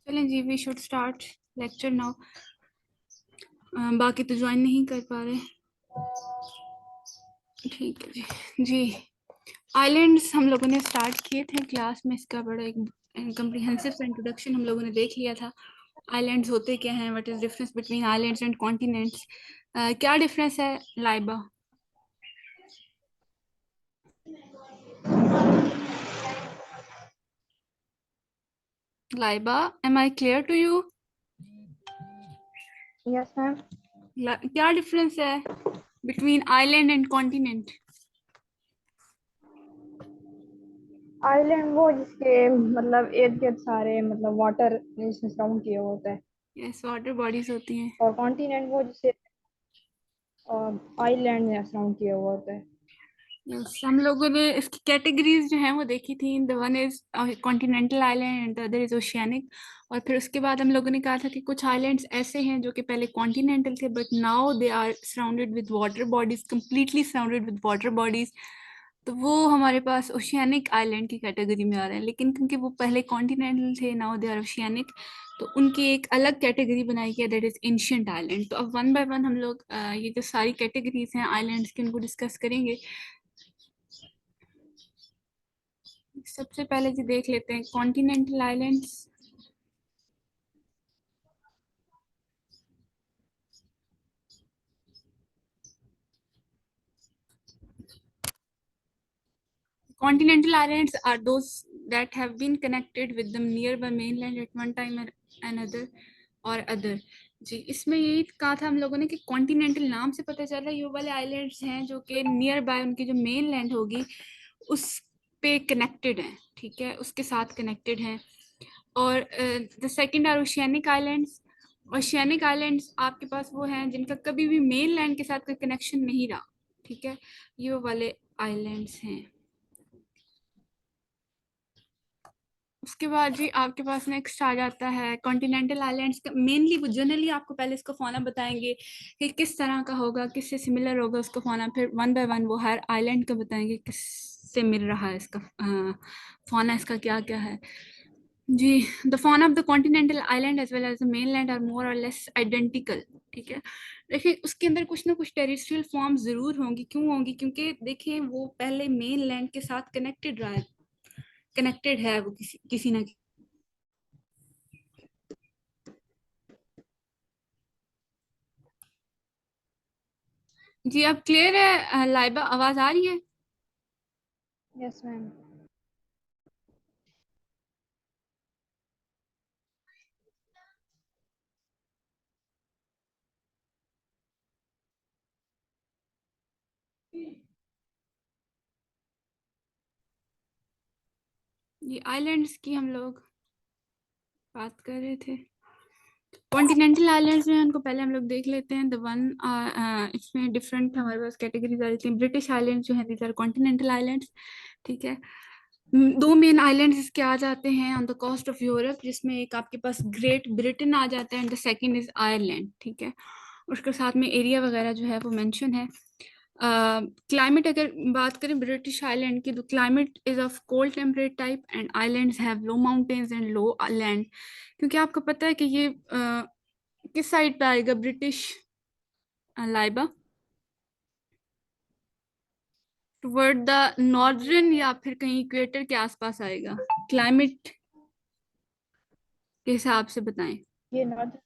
चलें जी, we should start lecture now. बाकी तो ज्वाइन नहीं कर पा रहे। ठीक है जी। जी, आइलैंड्स हम लोगों ने स्टार्ट किए थे क्लास में। इसका बड़ा एक कम्प्रिहेंसिव सा इंट्रोडक्शन हम लोगों ने देख लिया था। आइलैंड्स होते क्या हैं, what is difference between islands and continents. क्या डिफरेंस है Laiba? Laiba, am I clear to you? Yes ma'am. क्या डिफरेंस है between island and continent? Island वो जिसके मतलब इर्द गिर्द सारे मतलब वाटर जिसमें सराउंड किया हुआ होता है, यस, वाटर बॉडीज होती हैं। और कॉन्टिनेंट वो जिसे आइलैंड में सराउंड किया हुआ होता है। यस, हम लोगों ने इसकी कैटेगरीज जो हैं वो देखी थी। The one is continental island and the other is oceanic. और फिर उसके बाद हम लोगों ने कहा था कि कुछ आइलैंड्स ऐसे हैं जो कि पहले कॉन्टिनेंटल थे but now they are surrounded with water bodies, completely surrounded with water bodies. तो वो हमारे पास ओशियानिक आइलैंड की कैटेगरी में आ रहे हैं। लेकिन क्योंकि वो पहले कॉन्टिनेंटल थे, नाउ दे आर ओशियानिक, तो उनकी एक अलग कैटेगरी बनाई गई, दैट इज एंशियंट आइलैंड। तो अब वन बाय वन हम लोग ये जो सारी कैटेगरीज हैं आइलैंड्स की उनको डिस्कस करेंगे। सबसे पहले जी देख लेते हैं continental islands. Continental islands are those that have been connected with the nearby mainland at one time or another or other। जी, इसमें यही कहा था हम लोगों ने कि कॉन्टिनेंटल नाम से पता चल रहा है ये वाले आइलैंड्स हैं जो कि नियर बाय उनकी जो मेन लैंड होगी उस पे कनेक्टेड हैं, ठीक है, उसके साथ कनेक्टेड हैं। और the second are oceanic islands. Oceanic islands आपके पास वो हैं जिनका कभी भी मेन लैंड के साथ कोई कनेक्शन नहीं रहा, ठीक है, ये वो वाले आइलैंड्स हैं। उसके बाद जी आपके पास नेक्स्ट आ जाता है कॉन्टिनेंटल आइलैंड्स का। मेनली वो जनरली आपको पहले इसका फौना बताएंगे कि किस तरह का होगा, किससे सिमिलर होगा उसका फौना, फिर वन बाय वन वो हर आइलैंड का बताएंगे किससे मिल रहा है इसका फौना, इसका क्या क्या है। जी, the fauna of the continental island as well as the mainland are more और लेस आइडेंटिकल, ठीक है। देखिए उसके अंदर कुछ ना कुछ टेरिस्ट्रियल फॉर्म जरूर होंगी। क्यों होंगी? क्योंकि देखिए वो पहले मेन लैंड के साथ कनेक्टेड रहा है, कनेक्टेड है वो किसी किसी ना। जी अब क्लियर है लाइबा? आवाज आ रही है? Yes ma'am. ये आइलैंड्स की हम लोग बात कर रहे थे। कॉन्टिनेंटल आइलैंड्स जो है उनको पहले हम लोग देख लेते हैं। द वन इसमें डिफरेंट हमारे पास कैटेगरीज आ जाती हैं। ब्रिटिश आइलैंड्स जो है दीज आर कॉन्टिनेंटल आइलैंड्स, ठीक है। दो मेन आइलैंड्स इसके आ जाते हैं on the coast of Europe, जिसमें एक आपके पास ग्रेट ब्रिटेन आ जाता है and the second is Ireland, ठीक है। उसके साथ में एरिया वगैरह जो है वो मेंशन है। क्लाइमेट अगर बात करें ब्रिटिश आइलैंड की, तो climate is of cold temperate type and islands have low mountains and low land. क्योंकि आपको पता है कि ये किस साइड पे आएगा British Laiba? Toward the northern या फिर कहीं इक्वेटर के आसपास आएगा? क्लाइमेट के हिसाब से बताएं। ये northern.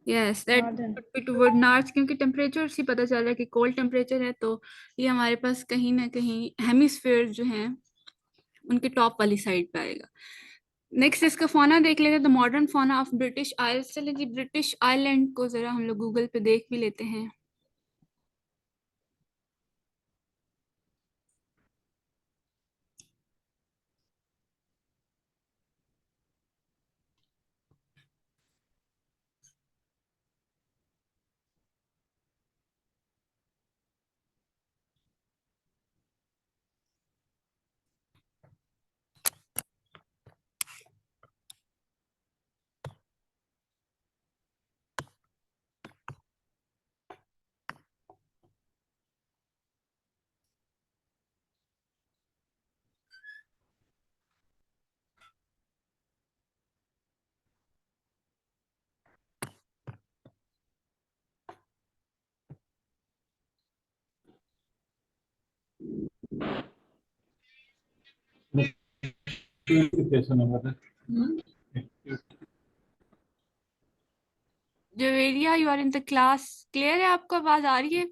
Yes, that northern. Would be toward north, क्योंकि टेम्परेचर से पता चल रहा है कि कोल्ड टेम्परेचर है, तो ये हमारे पास कहीं ना कहीं हेमिस्फीयर जो है उनके टॉप वाली साइड पे आएगा। नेक्स्ट इसका फौना देख लेते हैं, the modern fauna of British Isles. चले जी ब्रिटिश आइलैंड को जरा हम लोग गूगल पे देख भी लेते हैं। Javeria, you are in the class. Clear है? आपको आवाज आ रही है?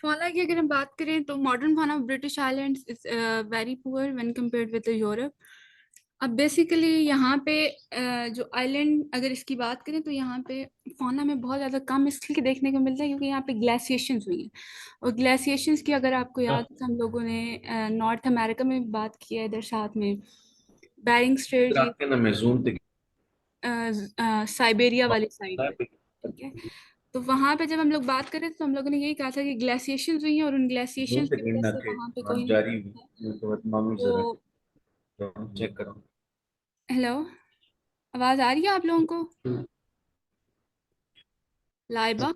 फाना की अगर हम बात करें तो मॉडर्न फाना of British islands is very poor when compared with Europe. अब बेसिकली यहाँ पे जो आइलैंड अगर इसकी बात करें तो यहाँ पे फाना में बहुत ज़्यादा कम इसलिए देखने को मिलता है क्योंकि यहाँ पे ग्लेशिएशंस हुई हैं। और ग्लेशिएशंस की अगर आपको याद है तो हम लोगों ने नॉर्थ अमेरिका में भी बात की है, इधर साथ में बैरिंग स्ट्रेट, ये साइबेरिया वाली साइड पे, ठीक है। तो वहां पे जब हम लोग बात करें तो हम लोगों ने यही कहा था कि ग्लेशिएशंस हुई हैं और उन ग्लेशिएशंस की वजह से वहां पे कोई तो चेक करो। हेलो, आवाज आ रही है आप लोगों को? लाइबा?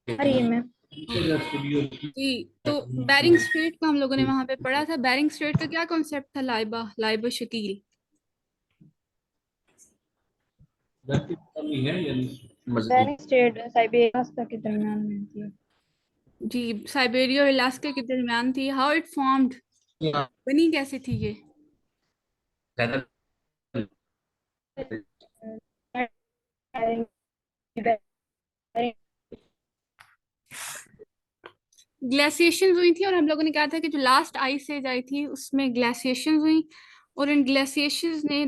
अरे ये मैं जी, तो बैरिंग स्ट्रेट का हम लोगों ने वहां पे पढ़ा था। बैरिंग स्ट्रेट का क्या कॉन्सेप्ट था? लाइबा, लाइबा शतील। मजबूत। बैरिंग स्ट्रेट साइबेरिया के दरमियान में थी। जी, साइबेरिया और अलास्का के दरमियान थी। हाउ इट फॉर्म्ड, बनी कैसे थी ये? ग्लेशिएशंस हुई थी और हम लोगों ने कहा था कि जो लास्ट आइस एज आई थी उसमें ग्लेशिएशंस हुई। और इन ग्लेशिएशंस ने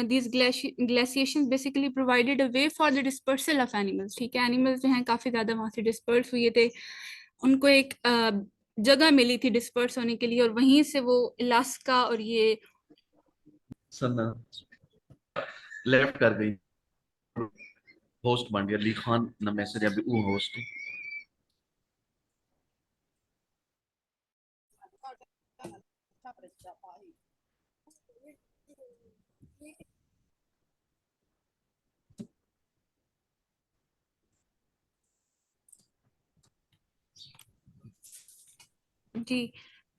these glaciations basically provided a way for the dispersal of animals, ठीक है। एनिमल्स जो हैं काफी ज्यादा वहां से डिस्पर्स हुए थे, उनको एक जगह मिली थी डिस्पर्स होने के लिए, और वहीं से वो अलास्का और ये सना लेफ्ट कर गई। होस्ट बन गया ली खान ना मैसेज अभी वो होस्ट है। जी।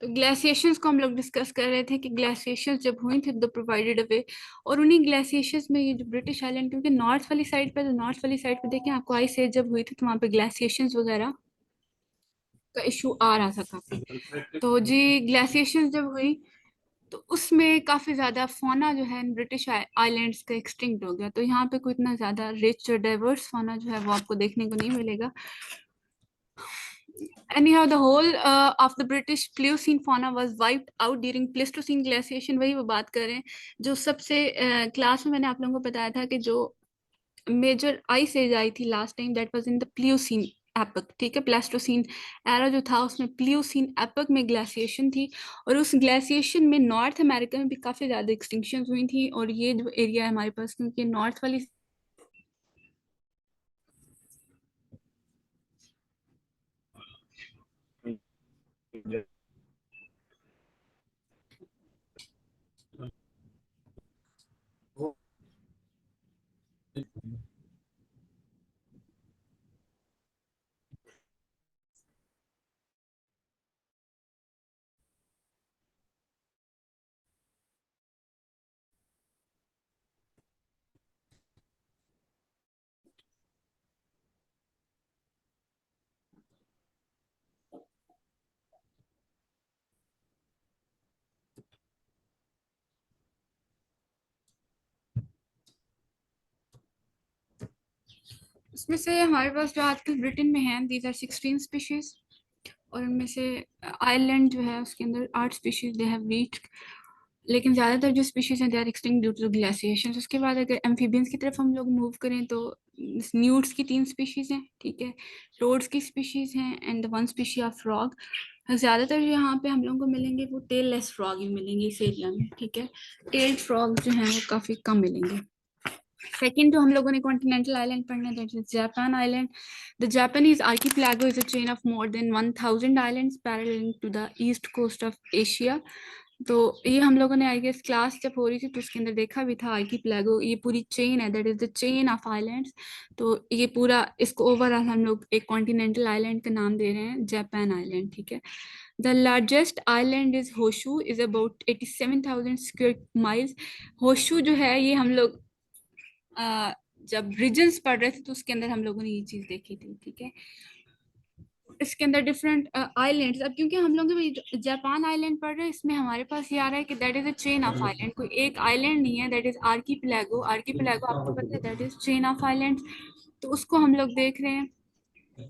तो ग्लेशिएशंस को हम लोग डिस्कस कर रहे थे कि ग्लेशिएशंस जब हुई थी तो प्रोवाइडेड अवे। और उन्हीं ग्लेशिएशंस में ये जो ब्रिटिश आइलैंड, क्योंकि नॉर्थ वाली साइड पे, तो नॉर्थ वाली साइड पे देखें आपको आइस एज जब हुई थी तो वहाँ पे ग्लेशिएशंस वगैरह का इशू आ रहा था काफी। तो जी, ग्लेशिएशंस जब हुई तो उसमें काफी ज्यादा फौना जो है ब्रिटिश आइलैंड्स का एक्सटिंक्ट हो गया। तो यहाँ पे कोई इतना ज्यादा रिच और डाइवर्स फौना जो है वो आपको देखने को नहीं मिलेगा। Anyhow, the whole of the British Pliocene fauna was wiped out during Pleistocene glaciation। वही वो बात कर रहे हैं जो सबसे क्लास में मैंने आप लोगों को बताया था कि जो मेजर आइस एज आई थी last time, that was in the Pliocene epoch, ठीक है। प्लेस्टोसीन एरा जो था उसमें प्लियोसीन एपक में ग्लेशिएशन थी। और उस ग्लेशिएशन में नॉर्थ अमेरिका में भी काफी ज्यादा एक्सटिंक्शन हुई थी। और ये जो एरिया है हमारे पास, क्योंकि नॉर्थ वाली उसमें से हमारे पास जो आजकल ब्रिटेन में है, दीज आर 16 स्पीशीज। और उनमें से आयरलैंड जो है उसके अंदर 8 स्पीशीज दे हैव रीच्ड। लेकिन ज़्यादातर जो स्पीशीज हैं they are extinct due to glaciation. उसके बाद अगर एम्फीबियंस की तरफ हम लोग मूव करें तो न्यूट्स की 3 स्पीशीज हैं, ठीक है, टोड्स की स्पीशीज हैं एंड 1 स्पीशी ऑफ फ्रॉग। ज़्यादातर जो यहाँ पे हम लोगों को मिलेंगे वो टेल लेस फ्रॉग ही मिलेंगे इस एरिया में, ठीक है, टेल्ड फ्रॉग जो हैं वो काफ़ी कम मिलेंगे। सेकेंड जो हम लोगों ने कॉन्टिनेंटल आइलैंड पढ़ना है that is Japan island. The Japanese archipelago is a chain of more than 1000 islands parallel to the east coast of Asia. तो ये हम लोगों ने आई गेस क्लास जब हो रही थी तो उसके अंदर देखा भी था, आर्किपेलागो ये पूरी चेन है, that is the chain of islands. तो ये पूरा इसको ओवरऑल हम लोग एक कॉन्टिनेंटल आइलैंड का नाम दे रहे हैं जापान आइलैंड, ठीक है। The largest island is Honshu, is about 87,000 square miles. Honshu जो है ये हम लोग जब रीजन्स पढ़ रहे थे तो उसके अंदर हम लोगों ने ये चीज देखी थी, ठीक है। इसके अंदर डिफरेंट आइलैंड्स, अब क्योंकि हम लोग जापान आइलैंड पढ़ रहे हैं इसमें हमारे पास ये आ रहा है कि that is a chain of island, कोई एक आइलैंड नहीं है, दैट इज आर्किपेलागो। आर्किपेलागो आपको पता है that is chain of island, तो उसको हम लोग देख रहे हैं।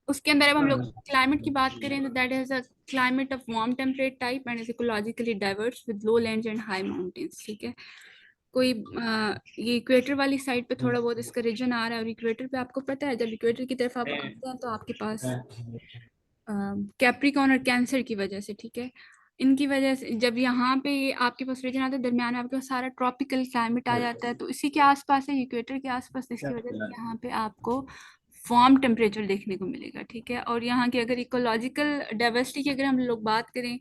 उसके अंदर अब हम लोग क्लाइमेट की बात करें तो that is a climate of warm temperate type and is ecologically diverse with low lands and high mountains, ठीक है। कोई ये इक्वेटर वाली साइड पे थोड़ा बहुत इसका रीजन आ रहा है, और इक्वेटर पे आपको पता है जब इक्वेटर की तरफ आप आते हैं तो आपके पास कैप्रिकॉर्न और कैंसर की वजह से, ठीक है, इनकी वजह से जब यहाँ पे ये आपके पास रीजन आता है दरमियान में आपके पास सारा ट्रॉपिकल क्लाइमेट आ जाता है, तो इसी के आसपास है इक्वेटर के आसपास, इसकी वजह से यहाँ पे आपको वार्म टेम्परेचर देखने को मिलेगा, ठीक है। और यहाँ की अगर इकोलॉजिकल डाइवर्सिटी की अगर हम लोग बात करें,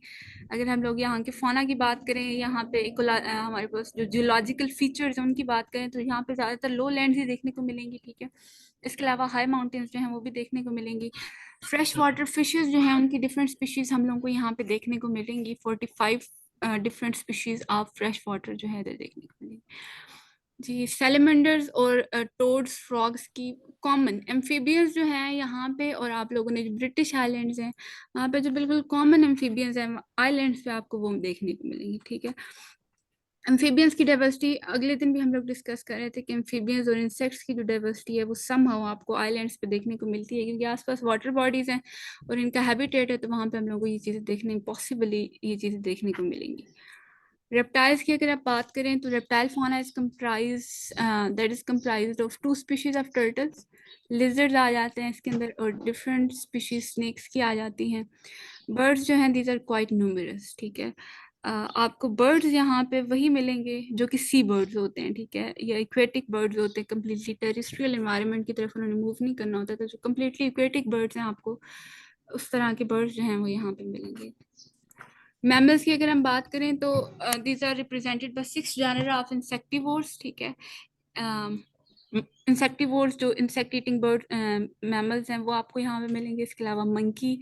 अगर हम लोग यहाँ के फौना की बात करें, यहाँ पे हमारे पास जो जियोलॉजिकल फीचर्स हैं उनकी बात करें तो यहाँ पे ज़्यादातर लो लैंड्स ही देखने को मिलेंगी, ठीक है। इसके अलावा हाई माउंटेन्स जो हैं वो भी देखने को मिलेंगी। फ्रेश वाटर फिशेस जो हैं उनकी डिफरेंट स्पीशीज हम लोगों को यहाँ पे देखने को मिलेंगी। 45 different species of fresh water जो है इधर देखने को मिलेंगी जी। सैलमेंडर्स और टोड्स फ्रॉग्स की कॉमन एम्फीबियंस जो हैं यहाँ पे, और आप लोगों ने जो ब्रिटिश आइलैंड्स हैं वहाँ पे जो बिल्कुल कॉमन एम्फीबियंस हैं आइलैंड्स पे आपको वो देखने को मिलेंगी, ठीक है। एम्फीबियंस की डाइवर्सिटी अगले दिन भी हम लोग डिस्कस कर रहे थे कि एम्फीबियंस और इंसेक्ट्स की जो डाइवर्सिटी है वो समहाउ आपको आइलैंड्स पे देखने को मिलती है, क्योंकि आसपास वाटर बॉडीज हैं और इनका हैबिटेट है, तो वहाँ पे हम लोग को ये चीज़ें देखने पॉसिबली ये चीज़ें देखने को मिलेंगी। रेप्टाइल्स की अगर आप बात करें तो reptile fauna is comprise that is comprised of 2 species of turtles. Lizards आ जाते हैं इसके अंदर और डिफरेंट स्पीशीज स्नेक्स की आ जाती हैं। बर्ड्स जो हैं दीज आर क्वाइट न्यूमरस, ठीक है। आपको बर्ड्स यहाँ पे वही मिलेंगे जो कि सी बर्ड्स होते हैं, ठीक है, या इक्वेटिक बर्ड्स होते हैं, कम्प्लीटली टेरिस्ट्रियल एनवायरनमेंट की तरफ उन्होंने मूव नहीं करना होता, तो जो कम्प्लीटली इक्वेटिक बर्ड्स हैं आपको उस तरह के बर्ड्स जो हैं वो यहाँ पे मिलेंगे। मैमल्स की अगर हम बात करें तो these are represented by 6 genera of insectivores, ठीक है। इंसेक्टिवोर्स जो इंसेक्ट ईटिंग बर्ड मैमल्स हैं वो आपको यहाँ पे मिलेंगे। इसके अलावा monkey,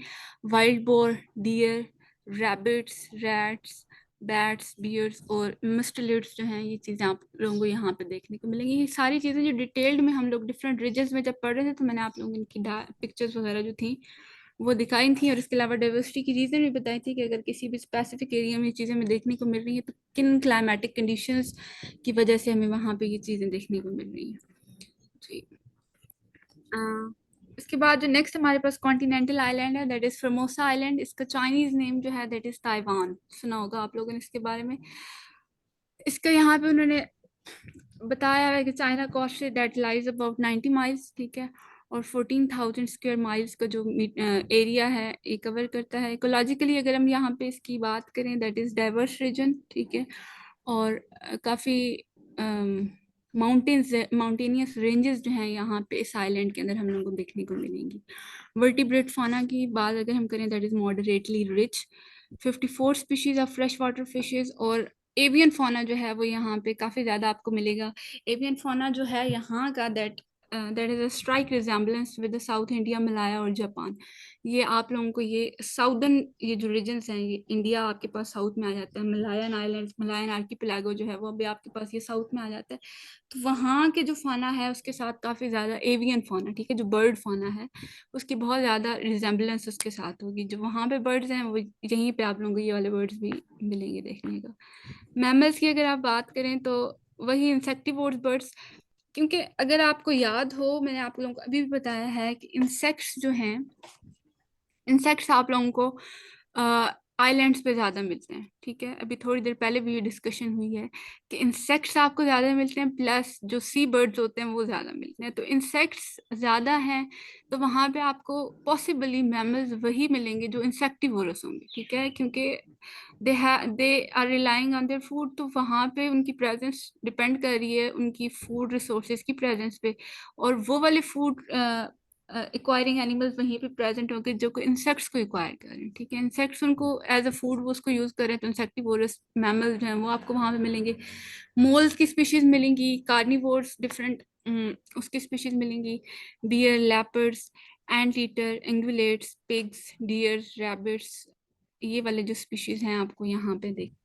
wild boar, deer, rabbits, rats, bats, bears और मिस्टलिड्स जो हैं ये चीज़ें आप लोगों को यहाँ पे देखने को मिलेंगी। ये सारी चीज़ें जो डिटेल्ड में हम लोग डिफरेंट रीजन्स में जब पढ़ रहे थे तो मैंने आप लोगों की पिक्चर्स वगैरह जो थी वो दिखाई थी, और इसके अलावा डाइवर्सिटी की रीज़न भी बताई थी कि अगर किसी भी स्पेसिफिक एरिया में ये चीज़ें हमें देखने को मिल रही है तो किन क्लाइमेटिक कंडीशंस की वजह से हमें वहाँ पे ये चीज़ें देखने को मिल रही हैं जी। इसके बाद जो नेक्स्ट हमारे पास कॉन्टिनेंटल आइलैंड है दैट इज फॉर्मोसा आइलैंड। इसका चाइनीज नेम जो है दैट इज ताइवान, सुना होगा आप लोगों ने इसके बारे में। इसका यहाँ पे उन्होंने बताया है कि China coast that lies about 90 miles, ठीक है, और 14,000 स्क्वायर माइल्स का जो एरिया है ये कवर करता है। इकोलॉजिकली अगर हम यहाँ पे इसकी बात करें दैट इज डाइवर्स रीजन, ठीक है, और काफ़ी माउंटेनियस रेंजेस जो हैं यहाँ पे इस आइलैंड के अंदर हम लोगों को देखने को मिलेंगी। वर्टिब्रेट फाना की बात अगर हम करें that is moderately rich, 54 species of fresh water fishes, और एवियन फाना जो है वो यहाँ पे काफ़ी ज़्यादा आपको मिलेगा। एवियन फाना जो है यहाँ का that is a strike resemblance with the south India, Malaya और जापान। ये आप लोगों को ये साउदर्न ये जो रीजन्स हैं ये इंडिया आपके पास साउथ में आ जाता है। मलायन आइलैंड्स, मलायन आर्किपेलागो जो है वो भी आपके पास ये साउथ में आ जाता है। तो वहाँ के जो फाना है उसके साथ काफ़ी ज़्यादा एवियन फाना, ठीक है, जो बर्ड फाना है उसकी बहुत ज़्यादा रिजेम्बलेंस उसके साथ होगी। जो वहाँ पे बर्ड्स हैं वो यहीं पे आप लोगों को ये वाले बर्ड्स भी मिलेंगे देखने का। मैमल्स की अगर आप बात करें तो वही इंसेक्टिवोर्स बर्ड्स, क्योंकि अगर आपको याद हो मैंने आप लोगों को अभी भी बताया है कि इंसेक्ट्स जो हैं, इंसेक्ट्स आप लोगों को आइलैंड्स पे ज्यादा मिलते हैं। ठीक है, अभी थोड़ी देर पहले भी ये डिस्कशन हुई है कि इंसेक्ट्स आपको ज्यादा मिलते हैं, प्लस जो सी बर्ड्स होते हैं वो ज्यादा मिलते हैं। तो इंसेक्ट्स ज्यादा हैं तो वहां पे आपको पॉसिबली मैमल्स वही मिलेंगे जो इंसेक्टिवोरस होंगे। ठीक है, क्योंकि they are relying on their food, तो वहां पे उनकी प्रेजेंस डिपेंड कर रही है उनकी फूड रिसोर्सेज की प्रेजेंस पे, और वो वाले फूड एक्वायरिंग एनिमल्स वहीं पे प्रेजेंट होंगे जो को इंसेक्ट्स को एक्वायर करें। ठीक है, इंसेक्ट्स उनको एज अ फूड वो उसको यूज करें, तो इंसेक्टिवोरस मैमल जो हैं वो आपको वहां पे मिलेंगे। मोल्स की स्पीशीज मिलेंगी, कार्निवोर्स डिफरेंट उसकी स्पीशीज मिलेंगी, bear, leopards, anteater, ungulates, pigs, deer, rabbits, ये वाले जो स्पीशीज हैं आपको यहाँ पे देख।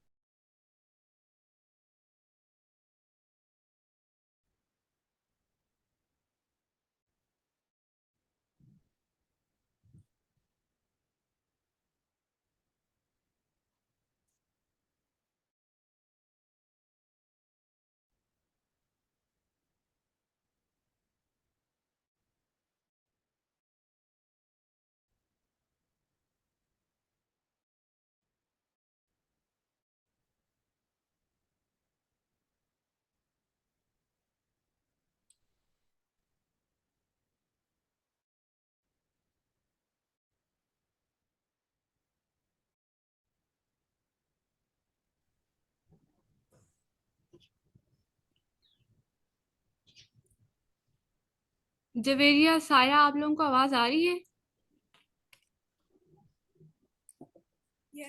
जवेरिया, साया, आप लोगों को आवाज आ रही है?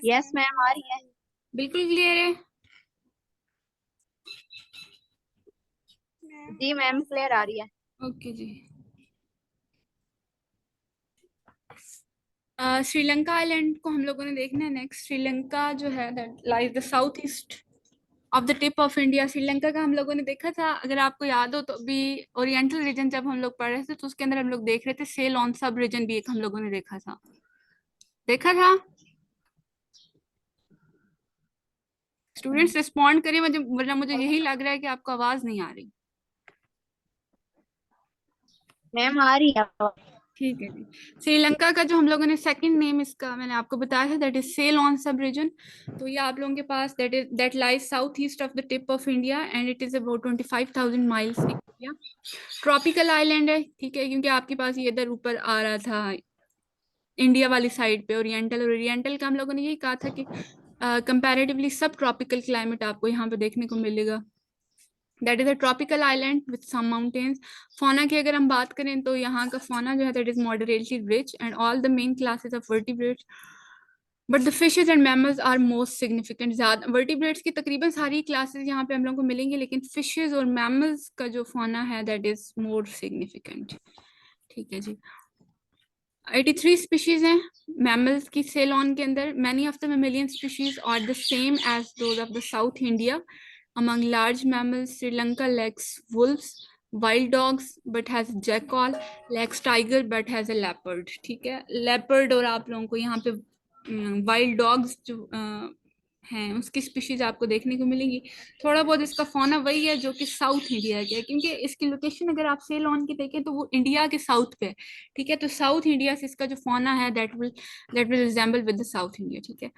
यस मैम, आ रही है। बिल्कुल क्लियर है? जी मैम, क्लियर आ रही है। ओके जी। श्रीलंका आइलैंड को हम लोगों ने देखना है नेक्स्ट। श्रीलंका जो है that lies the south east of the tip of India. Sri Lanka का हम लोगों ने देखा था, अगर आपको याद हो तो अभी ओरिएंटल रीजन जब हम लोग पढ़ रहे थे तो उसके अंदर हम लोग देख रहे थे सेल ऑन सब रीजन भी एक हम लोगों ने देखा था। देखा था? स्टूडेंट्स रिस्पॉन्ड करिए, मुझे वरना मुझे यही लग रहा है कि आपको आवाज नहीं आ रही। मैम आ रही है। ठीक है जी। श्रीलंका का जो हम लोगों ने सेकंड नेम इसका मैंने आपको बताया था, that is Ceylon subregion. तो ये आप लोगों के पास that lies south east of the tip of India and it is about 25,000 miles in India. Tropical island है। ठीक है, क्योंकि आपके पास ये इधर ऊपर आ रहा था इंडिया वाली साइड पे ओरिएंटल, और ओरिएंटल का हम लोगों ने यही कहा था कि कंपैरेटिवली सब ट्रॉपिकल क्लाइमेट आपको यहाँ पे देखने को मिलेगा। That is a tropical island with some mountains. Fauna की अगर हम बात करें तो यहाँ का फौना जो है that is moderately rich and all the main classes of vertebrates, but the fishes and mammals are most significant. ज्यादा वर्टिब्रेट्स की तकरीबन सारी क्लासेस यहाँ पे हम लोग को मिलेंगी, लेकिन फिशेज और मैमल्स का जो फौना है दैट इज मोर सिग्निफिकेंट। ठीक है जी। 83 स्पीशीज हैं मैमल्स की सेलॉन के अंदर। Many of the mammalian species are the same as those of the south India. Among large mammals, Sri Lanka lacks wolves, wild dogs, but has jackal, lacks tiger, but has a leopard। ठीक है, leopard और आप लोगों को यहाँ पे wild dogs जो हैं उसकी स्पीशीज आपको देखने को मिलेंगी। थोड़ा बहुत इसका फौना वही है जो कि साउथ इंडिया के है, क्योंकि इसकी लोकेशन अगर आप सेलॉन की देखें तो वो इंडिया के साउथ पे है। ठीक है, तो साउथ इंडिया से इसका जो फौना है that will resemble with the south India. ठीक है,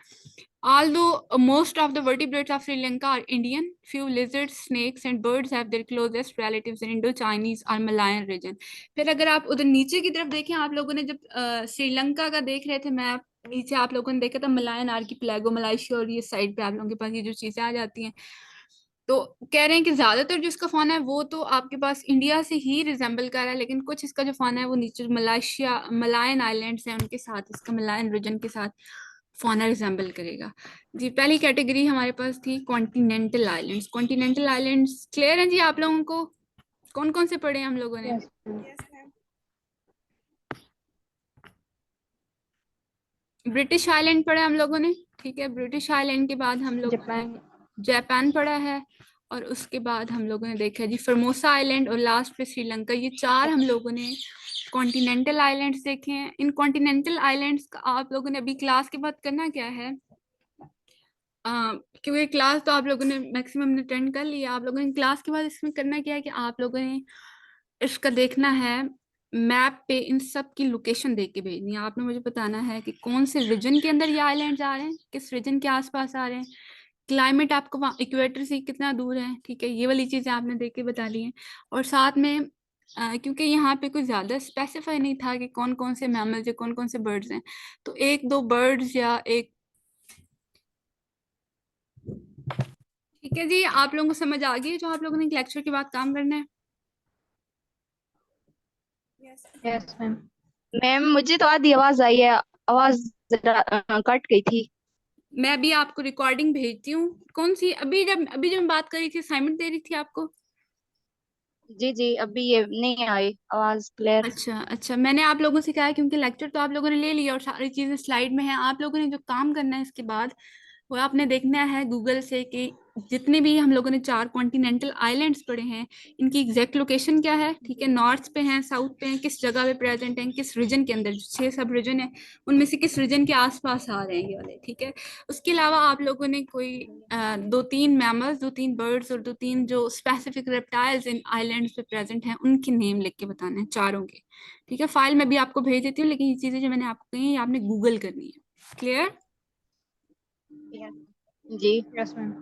although most of the vertebrates of Sri Lanka are Indian, few lizards, snakes and birds have their closest relatives in Indo-Chinese or Malayan region। फिर अगर आप उधर नीचे की तरफ देखें, आप लोगों ने जब श्रीलंका का देख रहे थे मैप, नीचे आप लोगों ने देखा था मलायन आर्किपेलागो, मलाइशिया और ये साइड पे आप लोगों के पास ये जो चीजें आ जाती हैं। तो कह रहे हैं कि ज्यादातर जो इसका फौना है वो तो आपके पास इंडिया से ही रिजेंबल कर रहा है, लेकिन कुछ इसका जो फौना है वो नीचे मलाइशिया, मलायन आइलैंड्स हैं उनके साथ, इसका मलायन रीजन के साथ फौना रिजेंबल करेगा। जी, पहली कैटेगरी हमारे पास थी continental islands. Continental islands clear है जी आप लोगों को? कौन कौन से पढ़े हैं हम लोगों ने? Yes ma'am. ब्रिटिश आइलैंड पढ़ा हम लोगों ने। ठीक है, ब्रिटिश आइलैंड के बाद हम लोगों ने जापान। जापान पढ़ा है, और उसके बाद हम लोगों ने देखा जी फॉर्मोसा आइलैंड, और लास्ट पे श्रीलंका। ये चार हम लोगों ने कॉन्टिनेंटल आइलैंड्स देखे हैं। इन कॉन्टिनेंटल आइलैंड्स का आप लोगों ने अभी क्लास के बाद करना क्या है, क्योंकि क्लास तो आप लोगों ने मैक्सिमम अटेंड कर लिया, आप लोगों ने क्लास के बाद इसमें करना क्या है कि आप लोगों ने इसका देखना है मैप पे इन सब की लोकेशन देख के भेजनी है। आपने मुझे बताना है कि कौन से रीजन के अंदर ये आइलैंड्स आ रहे हैं, किस रीजन के आसपास आ रहे हैं, क्लाइमेट आपको वहाँ इक्वेटर से कितना दूर है, ठीक है, ये वाली चीजें आपने देख के बता ली हैं। और साथ में क्योंकि यहाँ पे कुछ ज्यादा स्पेसिफाई नहीं था कि कौन कौन से मैमल्स या कौन कौन से बर्ड्स हैं, तो एक दो बर्ड्स या एक, ठीक है जी, आप लोगों को समझ आ गई है जो आप लोगों ने लेक्चर के बाद काम करना है? Yes ma'am. मैम मुझे तो आधी आवाज आई है, आवाज जरा कट गई थी। मैं अभी आपको रिकॉर्डिंग भेजती हूँ। कौन सी? अभी जब मैं बात कर रही थी, असाइनमेंट दे रही थी आपको। जी जी, अभी ये नहीं आई आवाज क्लियर। अच्छा अच्छा, मैंने आप लोगों से कहा है क्योंकि लेक्चर तो आप लोगों ने ले लिया और सारी चीजें स्लाइड में हैं, आप लोगों ने जो काम करना है इसके बाद वो आपने देखना है गूगल से कि जितने भी हम लोगों ने 4 कॉन्टिनेंटल आइलैंड्स पढ़े हैं इनकी एग्जैक्ट लोकेशन क्या है, ठीक है, नॉर्थ पे हैं, साउथ पे हैं, किस जगह पे प्रेजेंट हैं, किस रीजन के अंदर, 6 सब रीजन है उनमें से किस रीजन के आसपास आ रहे हैं ये वाले, ठीक है। उसके अलावा आप लोगों ने कोई 2-3 मैमल्स, 2-3 बर्ड्स और 2-3 जो स्पेसिफिक रेप्टाइल्स इन आइलैंड्स पे प्रेजेंट हैं उनके नेम लिख के बताने हैं, चारों के, ठीक है। फाइल में भी आपको भेज देती हूँ, लेकिन ये चीजें जो मैंने आपको कही ये आपने गूगल करनी है। क्लियर? जी। Yes ma'am.